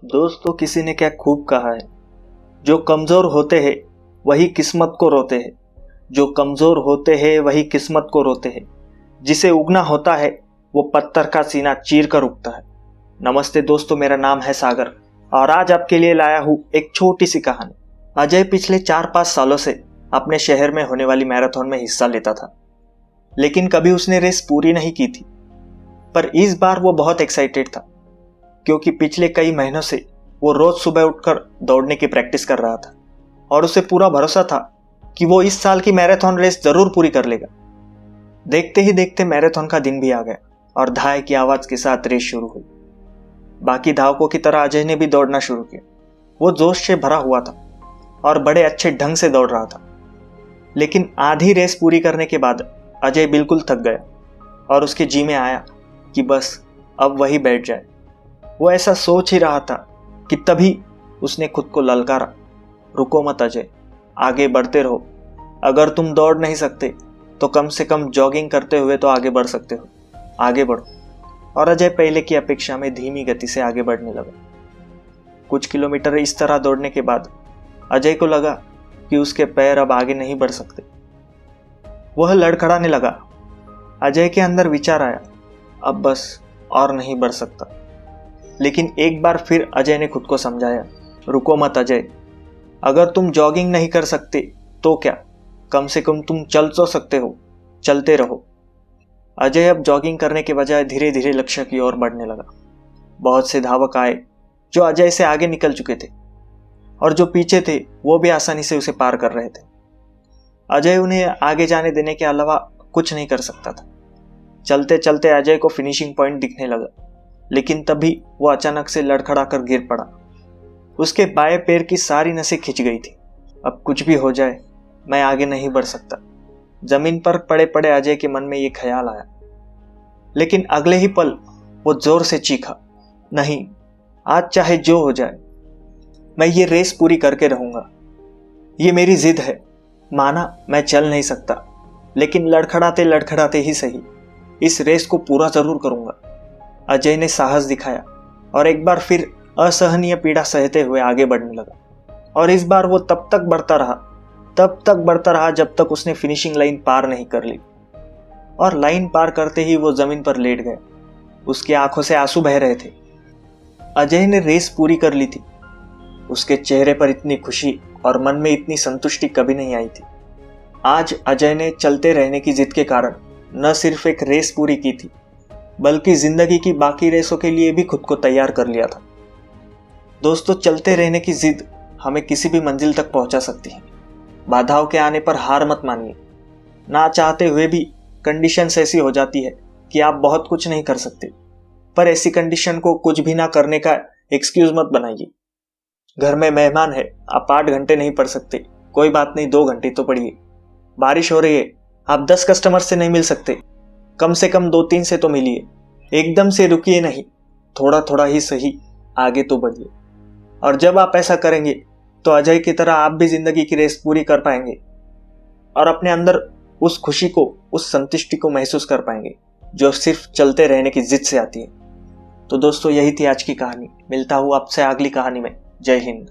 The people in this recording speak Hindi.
दोस्तों, किसी ने क्या खूब कहा है, जो कमजोर होते हैं वही किस्मत को रोते हैं। जो कमजोर होते हैं वही किस्मत को रोते हैं। जिसे उगना होता है वो पत्थर का सीना चीर कर उगता है। नमस्ते दोस्तों, मेरा नाम है सागर और आज आपके लिए लाया हूँ एक छोटी सी कहानी। अजय पिछले 4-5 सालों से अपने शहर में होने वाली मैराथन में हिस्सा लेता था, लेकिन कभी उसने रेस पूरी नहीं की थी। पर इस बार वो बहुत एक्साइटेड था, क्योंकि पिछले कई महीनों से वो रोज सुबह उठकर दौड़ने की प्रैक्टिस कर रहा था और उसे पूरा भरोसा था कि वो इस साल की मैराथन रेस जरूर पूरी कर लेगा। देखते ही देखते मैराथन का दिन भी आ गया और धाय की आवाज के साथ रेस शुरू हुई। बाकी धावकों की तरह अजय ने भी दौड़ना शुरू किया। वो जोश से भरा हुआ था और बड़े अच्छे ढंग से दौड़ रहा था, लेकिन आधी रेस पूरी करने के बाद अजय बिल्कुल थक गया और उसके जी में आया कि बस अब वही बैठ जाए। वो ऐसा सोच ही रहा था कि तभी उसने खुद को ललकारा, रुको मत अजय, आगे बढ़ते रहो। अगर तुम दौड़ नहीं सकते तो कम से कम जॉगिंग करते हुए तो आगे बढ़ सकते हो, आगे बढ़ो। और अजय पहले की अपेक्षा में धीमी गति से आगे बढ़ने लगा। कुछ किलोमीटर इस तरह दौड़ने के बाद अजय को लगा कि उसके पैर अब आगे नहीं बढ़ सकते। वह लड़खड़ाने लगा। अजय के अंदर विचार आया, अब बस और नहीं बढ़ सकता। लेकिन एक बार फिर अजय ने खुद को समझाया, रुको मत अजय, अगर तुम जॉगिंग नहीं कर सकते तो क्या, कम से कम तुम चल तो सकते हो, चलते रहो। अजय अब जॉगिंग करने के बजाय धीरे धीरे लक्ष्य की ओर बढ़ने लगा। बहुत से धावक आए जो अजय से आगे निकल चुके थे और जो पीछे थे वो भी आसानी से उसे पार कर रहे थे। अजय उन्हें आगे जाने देने के अलावा कुछ नहीं कर सकता था। चलते चलते अजय को फिनिशिंग पॉइंट दिखने लगा, लेकिन तभी वो अचानक से लड़खड़ा कर गिर पड़ा। उसके बाएं पैर की सारी नसें खिंच गई थी। अब कुछ भी हो जाए, मैं आगे नहीं बढ़ सकता। जमीन पर पड़े पड़े अजय के मन में ये ख्याल आया, लेकिन अगले ही पल वो जोर से चीखा, नहीं, आज चाहे जो हो जाए मैं ये रेस पूरी करके रहूंगा। ये मेरी जिद है। माना मैं चल नहीं सकता, लेकिन लड़खड़ाते लड़खड़ाते ही सही इस रेस को पूरा जरूर करूंगा। अजय ने साहस दिखाया और एक बार फिर असहनीय पीड़ा सहते हुए आगे बढ़ने लगा। और इस बार वो तब तक बढ़ता रहा जब तक उसने फिनिशिंग लाइन पार नहीं कर ली। और लाइन पार करते ही वो जमीन पर लेट गया। उसकी आंखों से आंसू बह रहे थे। अजय ने रेस पूरी कर ली थी। उसके चेहरे पर इतनी खुशी और मन में इतनी संतुष्टि कभी नहीं आई थी। आज अजय ने चलते रहने की जिद के कारण न सिर्फ एक रेस पूरी की थी, बल्कि जिंदगी की बाकी रेसों के लिए भी खुद को तैयार कर लिया था। दोस्तों, चलते रहने की जिद हमें किसी भी मंजिल तक पहुंचा सकती है। बाधाओं के आने पर हार मत मानिए। ना चाहते हुए भी कंडीशंस ऐसी हो जाती है कि आप बहुत कुछ नहीं कर सकते, पर ऐसी कंडीशन को कुछ भी ना करने का एक्सक्यूज मत बनाइए। घर में मेहमान है, आप 8 घंटे नहीं पढ़ सकते, कोई बात नहीं, 2 घंटे तो पढ़िए। बारिश हो रही है, आप 10 कस्टमर से नहीं मिल सकते, कम से कम 2-3 से तो मिलिए। एकदम से रुकिए नहीं, थोड़ा थोड़ा ही सही आगे तो बढ़िए। और जब आप ऐसा करेंगे तो अजय की तरह आप भी जिंदगी की रेस पूरी कर पाएंगे और अपने अंदर उस खुशी को, उस संतुष्टि को महसूस कर पाएंगे जो सिर्फ चलते रहने की जिद से आती है। तो दोस्तों, यही थी आज की कहानी। मिलता हूँ आपसे अगली कहानी में। जय हिंद।